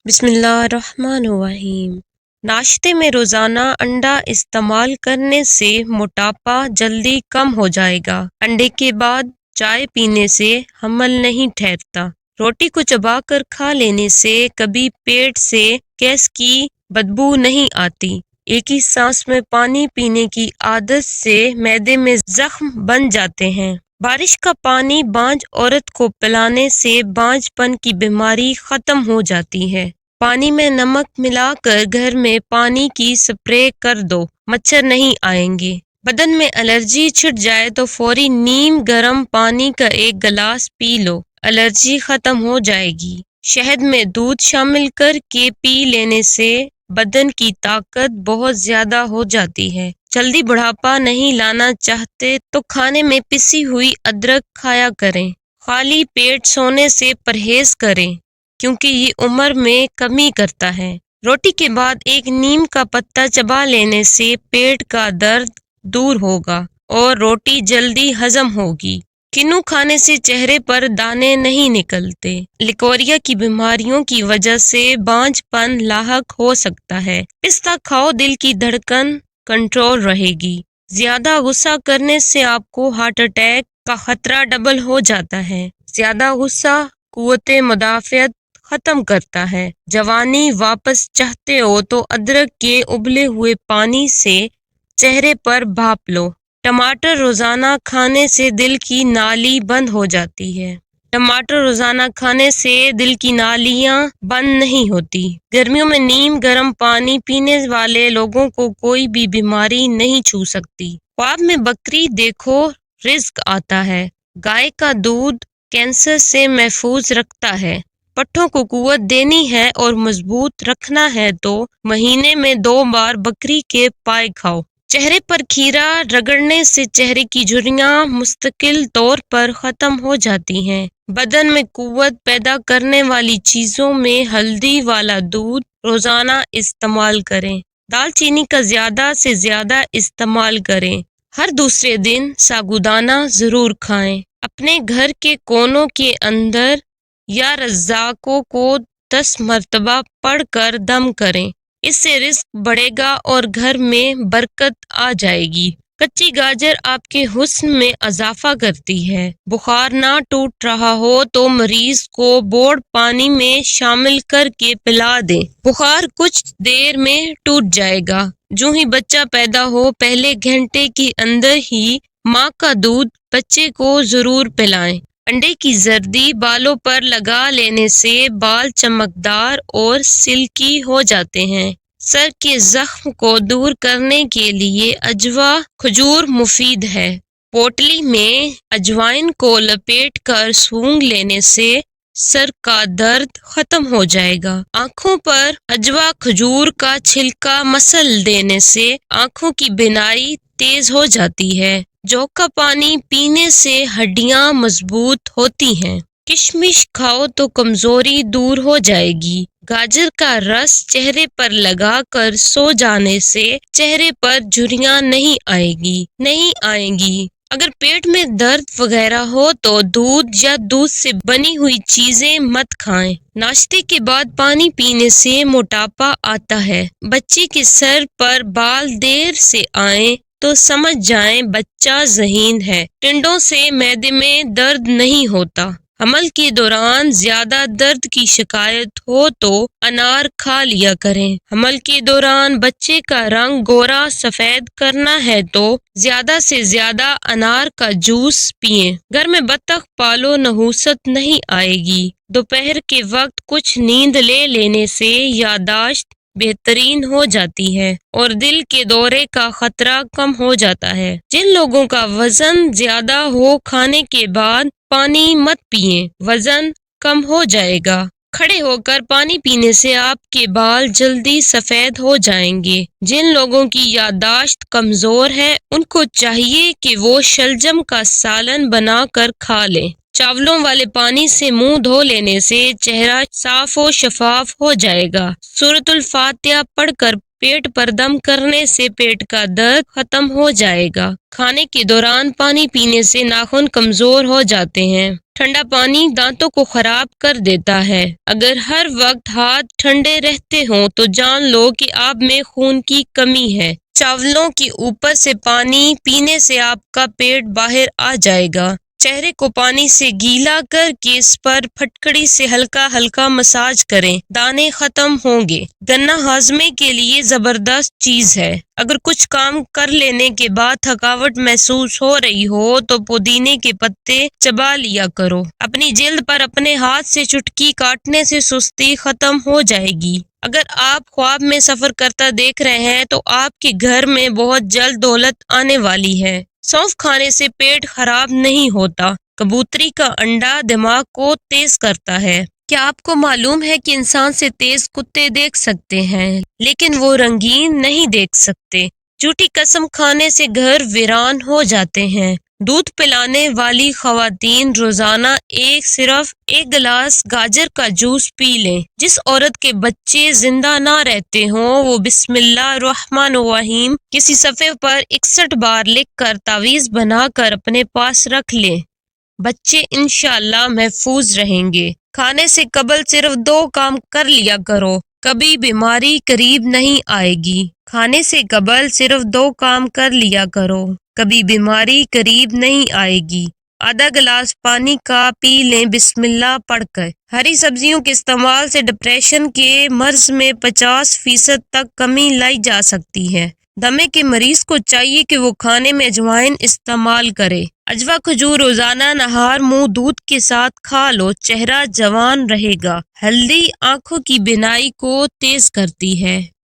بسم اللہ الرحمن الرحیم۔ ناشتے میں روزانہ انڈا استعمال کرنے سے موٹاپا جلدی کم ہو جائے گا۔ انڈے کے بعد چائے پینے سے حمل نہیں ٹھہرتا۔ روٹی کو چبا کر کھا لینے سے کبھی پیٹ سے گیس کی بدبو نہیں آتی۔ ایک ہی سانس میں پانی پینے کی عادت سے معدے میں زخم بن جاتے ہیں۔ بارش کا پانی بانجھ عورت کو پلانے سے بانجھ پن کی بیماری ختم ہو جاتی ہے۔ پانی میں نمک ملا کر گھر میں پانی کی سپرے کر دو، مچھر نہیں آئیں گے۔ بدن میں الرجی چھٹ جائے تو فوری نیم گرم پانی کا ایک گلاس پی لو، الرجی ختم ہو جائے گی۔ شہد میں دودھ شامل کر کے پی لینے سے بدن کی طاقت بہت زیادہ ہو جاتی ہے۔ جلدی بڑھاپا نہیں لانا چاہتے تو کھانے میں پسی ہوئی ادرک کھایا کریں۔ خالی پیٹ سونے سے پرہیز کریں کیونکہ یہ عمر میں کمی کرتا ہے۔ روٹی کے بعد ایک نیم کا پتا چبا لینے سے پیٹ کا درد دور ہوگا اور روٹی جلدی ہضم ہوگی۔ کنو کھانے سے چہرے پر دانے نہیں نکلتے۔ لیکوریا کی بیماریوں کی وجہ سے بانجھ پن لاحق ہو سکتا ہے۔ پستہ کھاؤ، دل کی دھڑکن کنٹرول رہے گی۔ زیادہ غصہ کرنے سے آپ کو ہارٹ اٹیک کا خطرہ ڈبل ہو جاتا ہے۔ زیادہ غصہ قوت مدافعت ختم کرتا ہے۔ جوانی واپس چاہتے ہو تو ادرک کے ابلے ہوئے پانی سے چہرے پر بھاپ لو۔ ٹماٹر روزانہ کھانے سے دل کی نالی بند ہو جاتی ہے۔ ٹماٹر روزانہ کھانے سے دل کی نالیاں بند نہیں ہوتی۔ گرمیوں میں نیم گرم پانی پینے والے لوگوں کو کوئی بھی بیماری نہیں چھو سکتی۔ خواب میں بکری دیکھو، رزق آتا ہے۔ گائے کا دودھ کینسر سے محفوظ رکھتا ہے۔ پٹھوں کو قوت دینی ہے اور مضبوط رکھنا ہے تو مہینے میں 2 بار بکری کے پائے کھاؤ۔ چہرے پر کھیرا رگڑنے سے چہرے کی جھریاں مستقل طور پر ختم ہو جاتی ہیں۔ بدن میں قوت پیدا کرنے والی چیزوں میں ہلدی والا دودھ روزانہ استعمال کریں۔ دال چینی کا زیادہ سے زیادہ استعمال کریں۔ ہر دوسرے دن ساگودانہ ضرور کھائیں۔ اپنے گھر کے کونوں کے اندر یا رزاقوں کو 10 مرتبہ پڑھ کر دم کریں۔ اس سے رزق بڑھے گا اور گھر میں برکت آ جائے گی۔ کچی گاجر آپ کے حسن میں اضافہ کرتی ہے۔ بخار نہ ٹوٹ رہا ہو تو مریض کو بوڑ پانی میں شامل کر کے پلا دیں۔ بخار کچھ دیر میں ٹوٹ جائے گا۔ جو ہی بچہ پیدا ہو پہلے گھنٹے کے اندر ہی ماں کا دودھ بچے کو ضرور پلائیں۔ انڈے کی زردی بالوں پر لگا لینے سے بال چمکدار اور سلکی ہو جاتے ہیں۔ سر کے زخم کو دور کرنے کے لیے اجوا کھجور مفید ہے۔ پوٹلی میں اجوائن کو لپیٹ کر سونگھ لینے سے سر کا درد ختم ہو جائے گا۔ آنکھوں پر اجوا کھجور کا چھلکا مسل دینے سے آنکھوں کی بینائی تیز ہو جاتی ہے۔ جو کا پانی پینے سے ہڈیاں مضبوط ہوتی ہیں۔ کشمش کھاؤ تو کمزوری دور ہو جائے گی۔ گاجر کا رس چہرے پر لگا کر سو جانے سے چہرے پر جھریاں نہیں آئیں گی۔ اگر پیٹ میں درد وغیرہ ہو تو دودھ یا دودھ سے بنی ہوئی چیزیں مت کھائیں۔ ناشتے کے بعد پانی پینے سے موٹاپا آتا ہے۔ بچے کے سر پر بال دیر سے آئیں تو سمجھ جائیں بچہ ذہین ہے۔ ٹنڈوں سے معدے میں درد نہیں ہوتا۔ حمل کے دوران زیادہ درد کی شکایت ہو تو انار کھا لیا کریں۔ حمل کے دوران بچے کا رنگ گورا سفید کرنا ہے تو زیادہ سے زیادہ انار کا جوس پئیں۔ گھر میں بطخ پالو، نحوست نہیں آئے گی۔ دوپہر کے وقت کچھ نیند لے لینے سے یادداشت بہترین ہو جاتی ہے اور دل کے دورے کا خطرہ کم ہو جاتا ہے۔ جن لوگوں کا وزن زیادہ ہو کھانے کے بعد پانی مت پئیں، وزن کم ہو جائے گا۔ کھڑے ہو کر پانی پینے سے آپ کے بال جلدی سفید ہو جائیں گے۔ جن لوگوں کی یادداشت کمزور ہے ان کو چاہیے کہ وہ شلجم کا سالن بنا کر کھا لیں۔ چاولوں والے پانی سے منہ دھو لینے سے چہرہ صاف و شفاف ہو جائے گا۔ سورۃ الفاتحہ پڑھ کر پیٹ پر دم کرنے سے پیٹ کا درد ختم ہو جائے گا۔ کھانے کے دوران پانی پینے سے ناخن کمزور ہو جاتے ہیں۔ ٹھنڈا پانی دانتوں کو خراب کر دیتا ہے۔ اگر ہر وقت ہاتھ ٹھنڈے رہتے ہوں تو جان لو کہ آپ میں خون کی کمی ہے۔ چاولوں کے اوپر سے پانی پینے سے آپ کا پیٹ باہر آ جائے گا۔ چہرے کو پانی سے گیلا کر کے اس پر پھٹکڑی سے ہلکا ہلکا مساج کریں، دانے ختم ہوں گے۔ گنا ہاضمے کے لیے زبردست چیز ہے۔ اگر کچھ کام کر لینے کے بعد تھکاوٹ محسوس ہو رہی ہو تو پودینے کے پتے چبا لیا کرو۔ اپنی جلد پر اپنے ہاتھ سے چٹکی کاٹنے سے سستی ختم ہو جائے گی۔ اگر آپ خواب میں سفر کرتا دیکھ رہے ہیں تو آپ کے گھر میں بہت جلد دولت آنے والی ہے۔ سونف کھانے سے پیٹ خراب نہیں ہوتا۔ کبوتری کا انڈا دماغ کو تیز کرتا ہے۔ کیا آپ کو معلوم ہے کہ انسان سے تیز کتے دیکھ سکتے ہیں لیکن وہ رنگین نہیں دیکھ سکتے؟ جھوٹی قسم کھانے سے گھر ویران ہو جاتے ہیں۔ دودھ پلانے والی خواتین روزانہ صرف ایک گلاس گاجر کا جوس پی لیں۔ جس عورت کے بچے زندہ نہ رہتے ہوں وہ بسم اللہ الرحمن الرحیم کسی صفحے پر 61 بار لکھ کر تعویذ بنا کر اپنے پاس رکھ لیں۔ بچے انشاءاللہ محفوظ رہیں گے۔ کھانے سے قبل صرف 2 کام کر لیا کرو، کبھی بیماری قریب نہیں آئے گی۔ کھانے سے قبل صرف 2 کام کر لیا کرو، کبھی بیماری قریب نہیں آئے گی۔ آدھا گلاس پانی کا پی لیں بسم اللہ پڑھ کر۔ ہری سبزیوں کے استعمال سے ڈپریشن کے مرض میں 50% تک کمی لائی جا سکتی ہے۔ دمے کے مریض کو چاہیے کہ وہ کھانے میں اجوائن استعمال کرے۔ اجوا کھجور روزانہ نہار منہ دودھ کے ساتھ کھا لو، چہرہ جوان رہے گا۔ ہلدی آنکھوں کی بینائی کو تیز کرتی ہے۔